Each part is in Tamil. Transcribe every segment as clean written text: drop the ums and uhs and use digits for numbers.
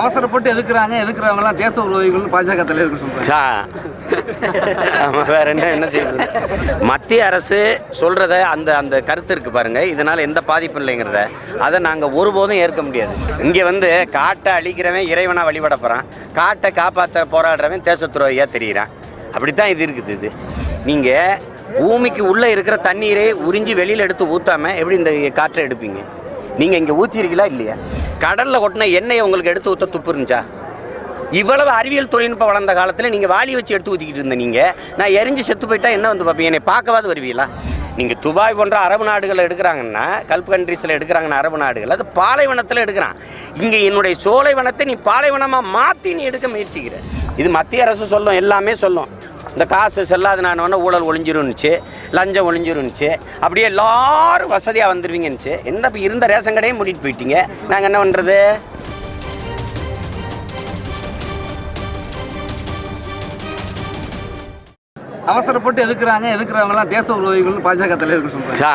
அவசரப்பட்டு எதுக்குறவங்கலாம் தேச விரோதிகள் பாஜக தலைவர்கள் சொல்றாங்க. வேற என்ன செய்யுது? மத்திய அரசு சொல்றத அந்த கருத்து இருக்கு பாருங்க, இதனால எந்த பாதிப்பு இல்லைங்கிறத அதை நாங்கள் ஒருபோதும் ஏற்க முடியாது. இங்கே வந்து காட்டை அழிக்கிறவன் இறைவனா வழிபட போறான், காட்டை காப்பாற்ற போராடுறவன் தேச துரோகியா தெரிகிறான். அப்படித்தான் இது இருக்குது. இது நீங்கள் பூமிக்கு உள்ளே இருக்கிற தண்ணீரை உறிஞ்சி வெளியில் எடுத்து ஊற்றாமல் எப்படி இந்த காற்றை எடுப்பீங்க? நீங்கள் இங்கே ஊற்றிருக்கீங்களா இல்லையா? கடலில் கொட்டின எண்ணெயை உங்களுக்கு எடுத்து ஊற்ற துப்பு இருந்துச்சா? இவ்வளவு அறிவியல் தொழில்நுட்பம் வளர்ந்த காலத்தில் நீங்கள் வாளி வச்சு எடுத்து ஊற்றிக்கிட்டு இருந்த நீங்கள், நான் எரிஞ்சு செத்து போயிட்டா என்ன வந்து பார்ப்பீங்க? என்னை பார்க்கவாது வருவீங்களா? நீங்கள் துபாய் போன்ற அரபு நாடுகளில் எடுக்கிறாங்கன்னா, கல்ஃப் கண்ட்ரீஸில் எடுக்கிறாங்கன்னா அரபு நாடுகள், அது பாலைவனத்தில் எடுக்கிறான். இங்கே என்னுடைய சோலைவனத்தை நீ பாலைவனமாக மாற்றி நீ எடுக்க முயற்சிக்கிற. இது மத்திய அரசு சொல்லும், எல்லாமே சொல்லும். இந்த காசு செல்லாது நான் ஊழல் ஒழிஞ்சிருந்துச்சு, லஞ்சம் ஒழிஞ்சிருந்துச்சு, அப்படியே எல்லாரும் வசதியாக வந்துடுவீங்கன்னுச்சு. என்ன இப்போ இருந்த ரேஷன் கடையும் மூடிட்டு போயிட்டீங்க, நாங்கள் என்ன பண்ணுறது? அவசரப்பட்டு எதுக்குறவங்கலாம் தேச விரோதிகள் பாஜக தலைவர்கள் சொல்றாங்க.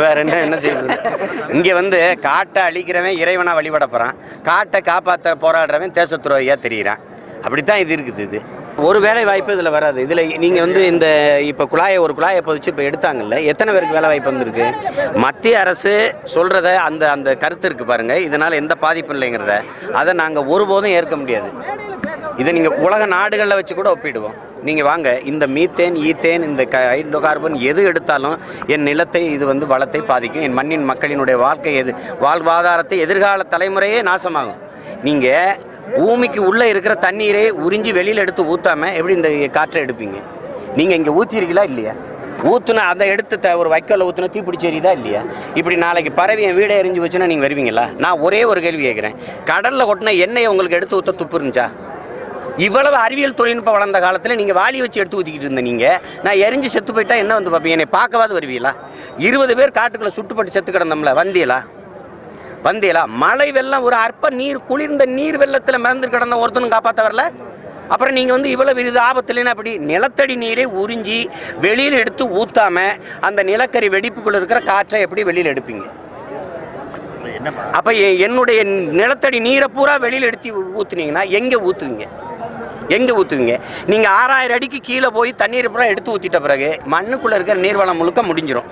வேற என்ன செய்யுது? இங்கே வந்து காட்டை அழிக்கிறவன் இறைவனா வழிபட போறான், காட்டை காப்பாற்ற போராடுறவன் தேச துரோகியா தெரிகிறான். அப்படித்தான் இது இருக்குது. இது ஒரு வேலை வாய்ப்பு இதில் வராது. இதில் நீங்கள் வந்து இந்த இப்போ ஒரு குழாயை பதிச்சு இப்போ எடுத்தாங்கல்ல, எத்தனை பேருக்கு வேலை வாய்ப்பு வந்திருக்கு? மத்திய அரசு சொல்கிறத அந்த கருத்து இருக்குது பாருங்கள், இதனால் எந்த பாதிப்பும் இல்லைங்கிறத அதை நாங்கள் ஒருபோதும் ஏற்க முடியாது. இதை நீங்கள் உலக நாடுகளில் வச்சு கூட ஒப்பிடுவோம். நீங்கள் வாங்க, இந்த மீத்தேன், ஈத்தேன், இந்த ஹைட்ரோ கார்பன் எது எடுத்தாலும் என் நிலத்தை இது வந்து வளத்தை பாதிக்கும், என் மண்ணின் மக்களினுடைய வாழ்வாதாரத்தை எதிர்கால தலைமுறையே நாசமாகும். நீங்கள் பூமிக்கு உள்ளே இருக்கிற தண்ணீரை உறிஞ்சி வெளியில் எடுத்து ஊற்றாமல் எப்படி இந்த காற்றை எடுப்பீங்க? நீங்கள் இங்கே ஊற்றிருக்கீங்களா இல்லையா? ஊற்றுனா அதை எடுத்து ஒரு வைக்கோல ஊற்றுனா தீப்பிடிச்சி எரியுதா இல்லையா? இப்படி நாளைக்கு பறவை என் வீடை எரிஞ்சு வச்சுன்னா நீங்கள் வருவீங்களா? நான் ஒரே ஒரு கேள்வி கேட்குறேன், கடலில் கொட்டின எண்ணெயை உங்களுக்கு எடுத்து ஊற்ற துப்பு இருந்துச்சா? இவ்வளவு அறிவியல் தொழில்நுட்பம் வளர்ந்த காலத்தில் நீங்கள் வாளி வச்சு எடுத்து ஊற்றிக்கிட்டு இருந்த நீங்கள், நான் எரிஞ்சு செத்து போயிட்டா என்ன வந்து பார்ப்பீங்க? என்னை பார்க்கவாது வருவீங்களா? 20 பேர் காட்டுக்குள்ளே சுட்டுப்பட்டு செத்து கிடந்தோம்ல, வந்தீங்களா? மழை வெள்ளம், ஒரு அற்ப நீர், குளிர்ந்த நீர் வெள்ளத்தில் மிதந்து கிடந்த ஒருத்தனும் காப்பாற்ற வரல. அப்புறம் நீங்கள் வந்து இவ்வளோ விருது ஆபத்துலன்னா அப்படி நிலத்தடி நீரை உறிஞ்சி வெளியில் எடுத்து ஊற்றாமல் அந்த நிலக்கரி வெடிப்புக்குள்ளே இருக்கிற காற்றை எப்படி வெளியில் எடுப்பீங்க? அப்போ என்னுடைய நிலத்தடி நீரை பூரா வெளியில் எடுத்து ஊற்றுனீங்கன்னா எங்கே ஊற்றுவீங்க? நீங்கள் 6000 அடிக்கு கீழே போய் தண்ணீர் பூரா எடுத்து ஊற்றிட்ட பிறகு மண்ணுக்குள்ளே இருக்கிற நீர்வளம் முழுக்க முடிஞ்சிடும்.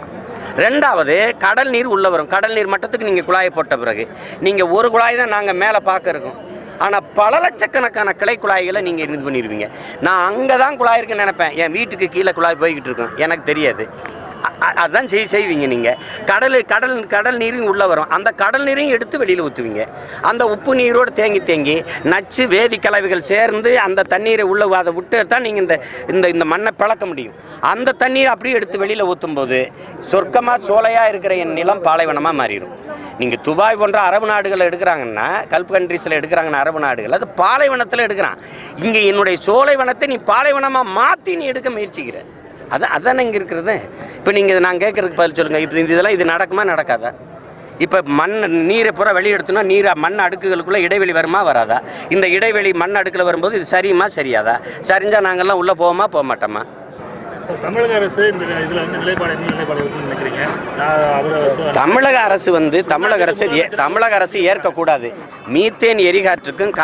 ரெண்டாவது, கடல் நீர் உள்ளே வரும். கடல் நீர் மட்டத்துக்கு நீங்கள் குழாயை போட்ட பிறகு நீங்கள் ஒரு குழாய் தான் நாங்கள் மேலே பார்க்க இருக்கோம். ஆனால் பல லட்சக்கணக்கான கிளை குழாய்களை நீங்கள் இது பண்ணிடுவீங்க. நான் அங்கே தான் குழாய் இருக்குன்னு நினைப்பேன், என் வீட்டுக்கு கீழே குழாய் போய்கிட்டு இருக்கோம், எனக்கு தெரியாது. அதுதான் செய்வீங்க. நீங்கள் கடல் நீரும் உள்ளே வரும், அந்த கடல் நீரையும் எடுத்து வெளியில் ஊற்றுவீங்க. அந்த உப்பு நீரோடு தேங்கி நச்சு வேதி கலவைகள் சேர்ந்து அந்த தண்ணீரை உள்ளே அதை விட்டு தான் நீங்கள் இந்த மண்ணை பிளக்க முடியும். அந்த தண்ணீரை அப்படியே எடுத்து வெளியில் ஊற்றும்போது சொர்க்கமாக சோலையாக இருக்கிற என் நிலம் பாலைவனமாக மாறிடும். நீங்கள் துபாய் போன்ற அரபு நாடுகளில் எடுக்கிறாங்கன்னா, கல்ஃப் கண்ட்ரீஸில் எடுக்கிறாங்கன்னா அரபு நாடுகள், அது பாலைவனத்தில் எடுக்கிறான். இங்கே என்னுடைய சோலைவனத்தை நீ பாலைவனமாக மாற்றி நீ எடுக்க முயற்சிக்கிற. அதானே இங்கே இருக்கிறது. இப்போ நீங்கள் நான் கேட்குறதுக்கு பதில் சொல்லுங்கள், இப்போ இதெல்லாம் இது நடக்குமா நடக்காதா? இப்போ நீரை பூரா வெளியே எடுத்தோன்னா மண் அடுக்குகளுக்குள்ளே இடைவெளி வருமா வராதா? இந்த இடைவெளி மண் அடுக்கில் வரும்போது இது சரியாதா? சரிஞ்சால் நாங்கள்லாம் உள்ளே போக மாட்டோமா? தமிழக அரசு இந்த இதில் வந்து நிலைப்பாடு நினைக்கிறீங்க? தமிழக அரசு ஏற்கக்கூடாது. மீத்தேன் எரிகாற்றுக்கும்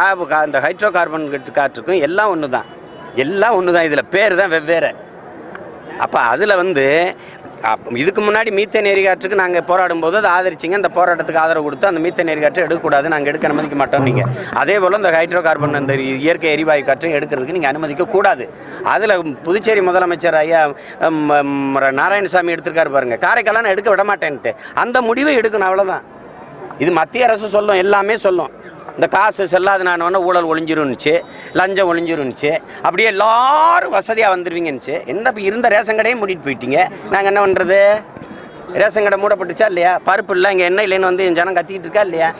இந்த ஹைட்ரோ கார்பன் காற்றுக்கும் எல்லாம் ஒன்று தான். இதில் பேர் தான் வெவ்வேறு. அப்போ அதில் வந்து இதுக்கு முன்னாடி மீத்தேன் எரிகாற்றுக்கு நாங்கள் போராடும் போது அதை ஆதரிச்சிங்க, அந்த போராட்டத்துக்கு ஆதரவு கொடுத்து அந்த மீத்தேன் எரிகாற்றை எடுக்கக்கூடாது, நாங்கள் எடுக்க அனுமதிக்க மாட்டோம். நீங்கள் அதே போல் இந்த ஹைட்ரோ கார்பன் அந்த இயற்கை எரிவாயு காற்றை எடுக்கிறதுக்கு நீங்கள் அனுமதிக்கக்கூடாது. அதில் புதுச்சேரி முதலமைச்சர் ஐயா நாராயணசாமி எடுத்திருக்காரு பாருங்கள், காரைக்காலான எடுக்க விட மாட்டேன்ட்டு. அந்த முடிவை எடுக்கணும், அவ்வளோதான். இது மத்திய அரசு சொல்லும், எல்லாமே சொல்லும். இந்த காசு செல்லாது நான் ஊழல் ஒழிஞ்சிருந்துச்சு, லஞ்சம் ஒழிஞ்சிருந்துச்சு, அப்படியே எல்லாரும் வசதியாக வந்துடுவீங்கன்னுச்சு. என்ன இப்போ இருந்த ரேஷன் கடையும் மூடிட்டு போயிட்டீங்க, நாங்கள் என்ன பண்ணுறது? ரேஷன் கடை மூடப்பட்டுச்சா இல்லையா? பருப்பு இல்லை, இங்கே என்ன இல்லைன்னு வந்து என் ஜனம் கத்திக்கிட்டு இருக்கா இல்லையா?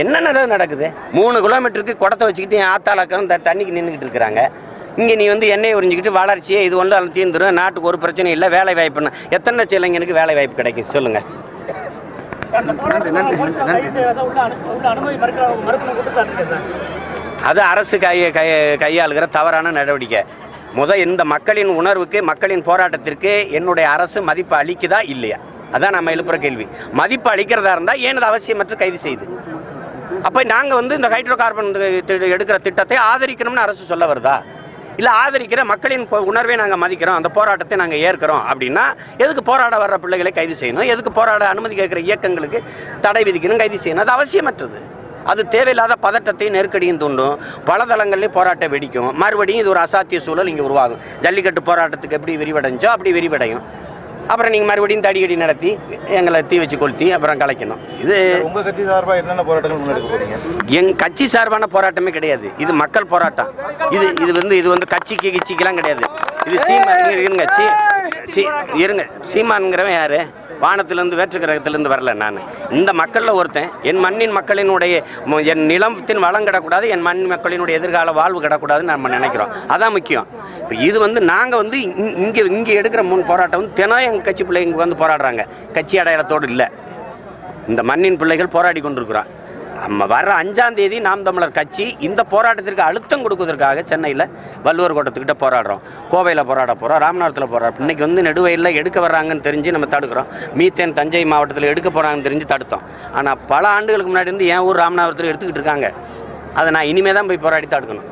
என்ன நடக்குது? 3 கிலோமீட்டருக்கு குடத்தை வச்சுக்கிட்டு என் ஆத்தாளக்கம் தண்ணிக்கு நின்றுக்கிட்டு இருக்கிறாங்க. இங்கே நீ வந்து எண்ணெயை உறிஞ்சிக்கிட்டு வளர்ச்சியே இது ஒன்று அது தீர்ந்துடும், நாட்டுக்கு ஒரு பிரச்சனை இல்லை, வேலை வாய்ப்புன்னு எத்தனை லட்சம் இளைஞனுக்கு வேலை வாய்ப்பு கிடைக்கும் சொல்லுங்கள்? அது அரசு கையாளுகிற தவறான நடவடிக்கை. இந்த மக்களின் உணர்வுக்கு, மக்களின் போராட்டத்திற்கு என்னுடைய அரசு மதிப்பு அளிக்குதா இல்லையா? அதான் நம்ம எழுப்புற கேள்வி. மதிப்பு அளிக்கிறதா இருந்தால் ஏன் அது அவசியமற்ற கைது செய்யுது? அப்போ நாங்கள் வந்து இந்த ஹைட்ரோ கார்பன் எடுக்கிற திட்டத்தை ஆதரிக்கணும்னு அரசு சொல்ல வருதா? இல்லை ஆதரிக்கிற மக்களின் உணர்வை நாங்கள் மதிக்கிறோம், அந்த போராட்டத்தை நாங்கள் ஏற்கிறோம் அப்படின்னா எதுக்கு போராட வர்ற பிள்ளைகளை கைது செய்யணும்? எதுக்கு போராட அனுமதி கேட்குற இயக்கங்களுக்கு தடை விதிக்கணும், கைது செய்யணும்? அது அவசியமற்றது. அது தேவையில்லாத பதட்டத்தையும் நெருக்கடியும் தூண்டும். பல தளங்கள்லேயும் போராட்டம் வெடிக்கும். மறுபடியும் இது ஒரு அசாத்திய சூழல் இங்கே உருவாகும். ஜல்லிக்கட்டு போராட்டத்துக்கு எப்படி விரிவடைஞ்சோ அப்படி விரிவடையும். அப்புறம் நீங்கள் மறுபடியும் தடியடி நடத்தி எங்களை தீ வச்சு கொளுத்தி அப்புறம் கலைக்கணும். இது உங்கள் கட்சி சார்பாக என்னென்ன போராட்டங்கள் முன்னெடுக்க போறீங்க? எங்கள் கட்சி சார்பான போராட்டமே கிடையாது. இது மக்கள் போராட்டம். இது வந்து கட்சிக்கெல்லாம் கிடையாது. இது இருங்க சீமானுங்கிறவன் யாரு? வானத்திலிருந்து வேற்று கிரகத்திலிருந்து வரல. நான் இந்த மக்களில் ஒருத்தன். என் மண்ணின் மக்களினுடைய என் நிலத்தின் வளம் கிடக்கூடாது, என் மண் மக்களினுடைய எதிர்கால வாழ்வு கிடக்கூடாதுன்னு நம்ம நினைக்கிறோம். அதான் முக்கியம். இப்போ இது வந்து நாங்கள் வந்து இங்கே எடுக்கிற போராட்டம் வந்து தினம் எங்கள் கட்சி பிள்ளைங்க வந்து போராடுறாங்க. கட்சி அடையாளத்தோடு இல்லை. இந்த மண்ணின் பிள்ளைகள் போராடி கொண்டிருக்கிறோம். நம்ம வர்ற 5ஆம் தேதி நாம் தமிழர் கட்சி இந்த போராட்டத்திற்கு அழுத்தம் கொடுக்குவதற்காக சென்னையில் வள்ளுவர் கோட்டத்துக்கிட்ட போராடுறோம். கோவையில் போராட போகிறோம், ராமநாதத்தில் போராடுறோம். இன்றைக்கி வந்து நெடுவயலில் எடுக்க வர்றாங்கன்னு தெரிஞ்சு நம்ம தடுக்கிறோம். மீத்தேன் தஞ்சை மாவட்டத்தில் எடுக்க போகிறாங்கன்னு தெரிஞ்சு தடுத்தோம். ஆனால் பல ஆண்டுகளுக்கு முன்னாடி இருந்து என் ஊர் ராமநாதத்தில் எடுத்துக்கிட்டு இருக்காங்க. அதை நான் இனிமேல் தான் போய் போராடி தடுக்கணும்.